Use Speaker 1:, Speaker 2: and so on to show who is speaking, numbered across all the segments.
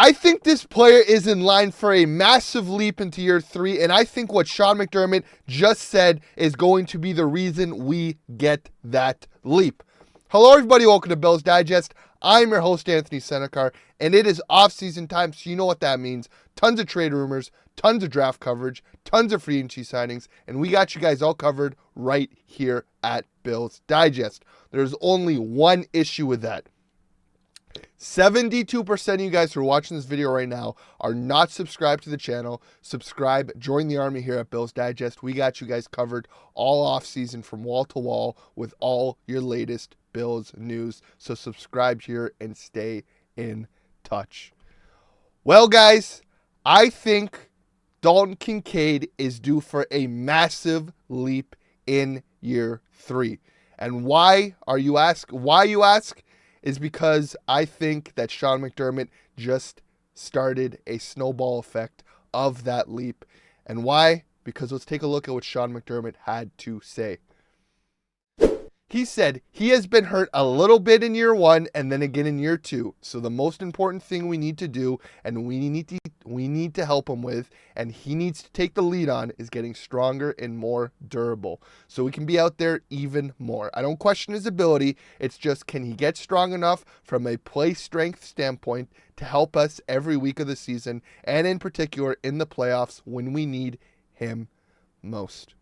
Speaker 1: I think this player is in line for a massive leap into year 3, and I think what Sean McDermott just said is going to be the reason we get that leap. Hello, everybody. Welcome to Bills Digest. I'm your host, Anthony Senicar, and it is off-season time, so you know what that means. Tons of trade rumors, tons of draft coverage, tons of free agency signings, and we got you guys all covered right here at Bills Digest. There's only one issue with that. 72% of you guys who are watching this video right now are not subscribed to the channel. Subscribe, join the army here at Bills Digest. We got you guys covered all off season from wall to wall with all your latest Bills news. So subscribe here and stay in touch. Well, guys, I think Dalton Kincaid is due for a massive leap in year 3. And why you ask? Is because I think that Sean McDermott just started a snowball effect of that leap. And why? Because let's take a look at what Sean McDermott had to say. He said he has been hurt a little bit in year 1 and then again in year 2. So the most important thing we need to do and we need to help him with, and he needs to take the lead on, is getting stronger and more durable so we can be out there even more. I don't question his ability. It's just, can he get strong enough from a play strength standpoint to help us every week of the season, and in particular in the playoffs when we need him most.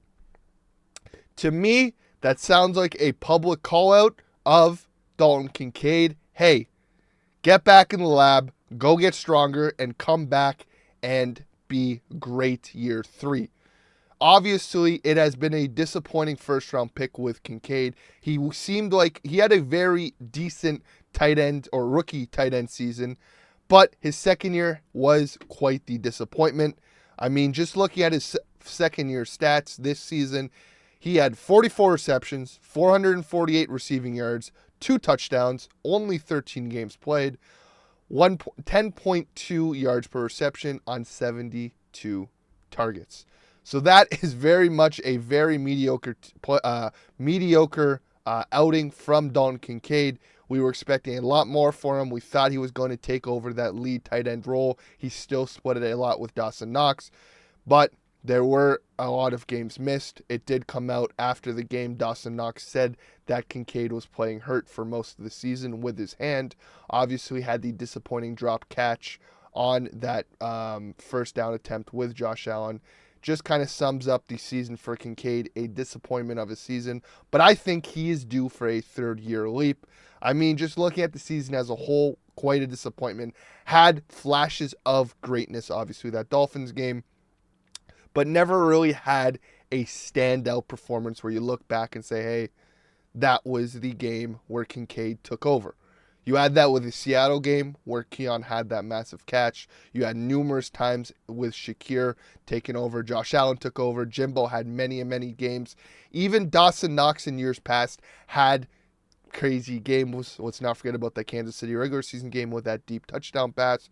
Speaker 1: To me, that sounds like a public call out of Dalton Kincaid. Hey, get back in the lab, go get stronger, and come back and be great year 3. Obviously, it has been a disappointing first-round pick with Kincaid. He seemed like he had a very decent tight end or rookie tight end season, but his second year was quite the disappointment. I mean, just looking at his second-year stats this season, he had 44 receptions, 448 receiving yards, 2 touchdowns, only 13 games played, 10.2 yards per reception on 72 targets. So that is very much a very mediocre outing from Dalton Kincaid. We were expecting a lot more for him. We thought he was going to take over that lead tight end role. He still split it a lot with Dawson Knox, but there were a lot of games missed. It did come out after the game. Dawson Knox said that Kincaid was playing hurt for most of the season with his hand. Obviously had the disappointing drop catch on that first down attempt with Josh Allen. Just kind of sums up the season for Kincaid, a disappointment of a season. But I think he is due for a third-year leap. I mean, just looking at the season as a whole, quite a disappointment. Had flashes of greatness, obviously, that Dolphins game, but never really had a standout performance where you look back and say, hey, that was the game where Kincaid took over. You had that with the Seattle game where Keon had that massive catch. You had numerous times with Shakir taking over. Josh Allen took over. Jimbo had many games. Even Dawson Knox in years past had crazy games. Let's not forget about that Kansas City regular season game with that deep touchdown pass.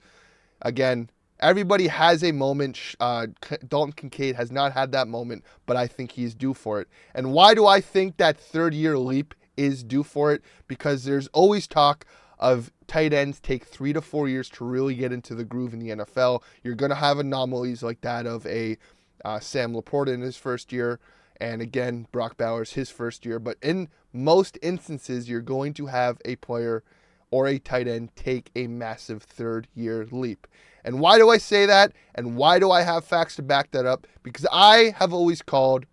Speaker 1: Again, everybody has a moment. Dalton Kincaid has not had that moment, but I think he's due for it. And why do I think that third-year leap is due for it? Because there's always talk of tight ends take 3 to 4 years to really get into the groove in the NFL. You're going to have anomalies like that of a Sam Laporta in his first year, and again, Brock Bowers his first year. But in most instances, you're going to have a player or a tight end take a massive third-year leap. And why do I say that? And why do I have facts to back that up? Because I have always called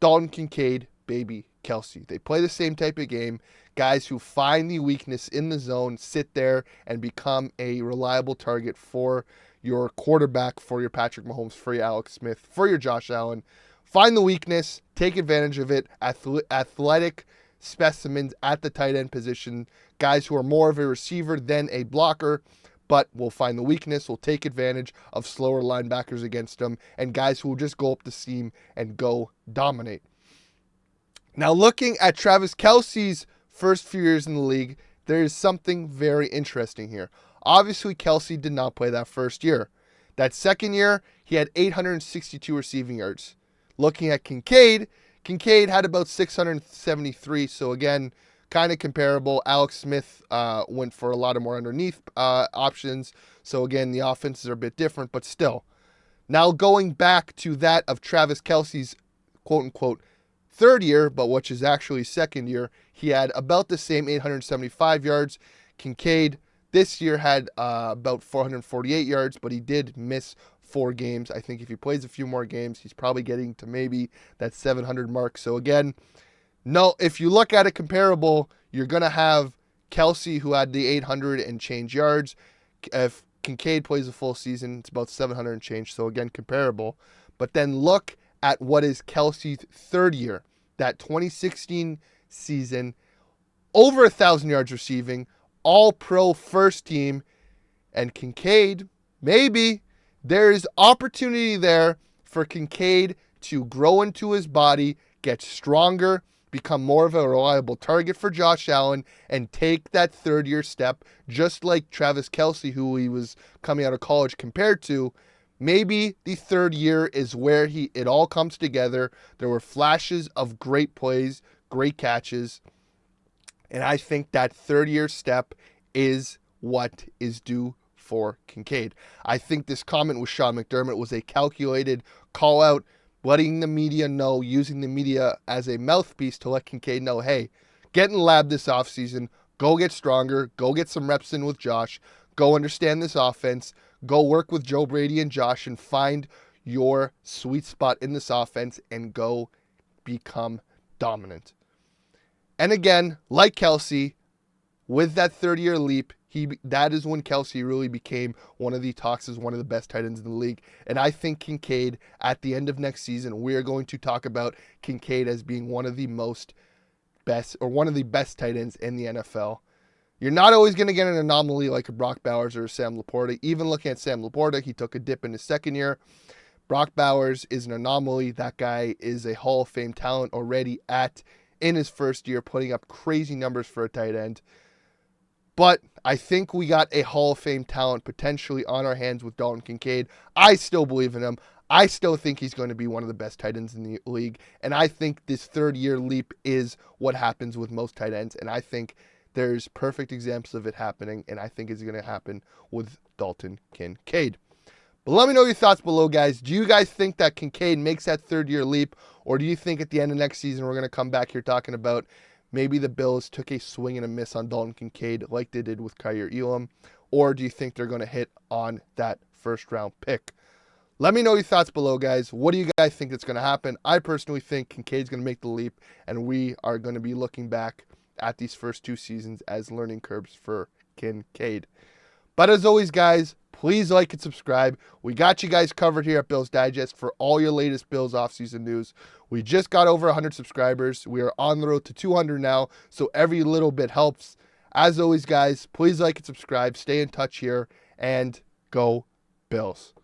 Speaker 1: Dalton Kincaid baby Kelsey. They play the same type of game. Guys who find the weakness in the zone, sit there and become a reliable target for your quarterback, for your Patrick Mahomes, for your Alex Smith, for your Josh Allen. Find the weakness, take advantage of it. Athletic specimens at the tight end position. Guys who are more of a receiver than a blocker, but will find the weakness, will take advantage of slower linebackers against them, and guys who will just go up the seam and go dominate. Now, looking at Travis Kelce's first few years in the league, there is something very interesting here. Obviously, Kelce did not play that first year. That second year, he had 862 receiving yards. Looking at Kincaid had about 673, so again, kind of comparable. Alex Smith went for a lot of more underneath options. So again, the offenses are a bit different, but still. Now going back to that of Travis Kelce's quote-unquote third year, but which is actually second year, he had about the same 875 yards. Kincaid this year had about 448 yards, but he did miss 4 games. I think if he plays a few more games, he's probably getting to maybe that 700 mark. So again, no, if you look at it comparable, you're going to have Kelce, who had the 800 and change yards. If Kincaid plays a full season, it's about 700 and change. So again, comparable. But then look at what is Kelce's third year, that 2016 season, over 1,000 yards receiving, all-pro first team, and Kincaid, maybe there's opportunity there for Kincaid to grow into his body, get stronger, become more of a reliable target for Josh Allen, and take that third-year step, just like Travis Kelce, who he was coming out of college compared to. Maybe the third year is where it all comes together. There were flashes of great plays, great catches, and I think that third-year step is what is due for Kincaid. I think this comment with Sean McDermott was a calculated call-out, letting the media know, using the media as a mouthpiece to let Kincaid know, hey, get in the lab this offseason, go get stronger, go get some reps in with Josh, go understand this offense, go work with Joe Brady and Josh and find your sweet spot in this offense and go become dominant. And again, like Kelce, with that third-year leap, that is when Kelce really became one of the talks as one of the best tight ends in the league. And I think Kincaid, at the end of next season, we are going to talk about Kincaid as being one of the best tight ends in the NFL. You're not always going to get an anomaly like a Brock Bowers or a Sam Laporta. Even looking at Sam Laporta, he took a dip in his second year. Brock Bowers is an anomaly. That guy is a Hall of Fame talent already in his first year, putting up crazy numbers for a tight end. But I think we got a Hall of Fame talent potentially on our hands with Dalton Kincaid. I still believe in him. I still think he's going to be one of the best tight ends in the league. And I think this third-year leap is what happens with most tight ends. And I think there's perfect examples of it happening. And I think it's going to happen with Dalton Kincaid. But let me know your thoughts below, guys. Do you guys think that Kincaid makes that third-year leap? Or do you think at the end of next season we're going to come back here talking about maybe the Bills took a swing and a miss on Dalton Kincaid like they did with Kaiir Elam? Or do you think they're going to hit on that first-round pick? Let me know your thoughts below, guys. What do you guys think that's going to happen? I personally think Kincaid's going to make the leap, and we are going to be looking back at these first 2 seasons as learning curves for Kincaid. But as always, guys, please like and subscribe. We got you guys covered here at Bills Digest for all your latest Bills offseason news. We just got over 100 subscribers. We are on the road to 200 now, so every little bit helps. As always, guys, please like and subscribe. Stay in touch here, and go Bills.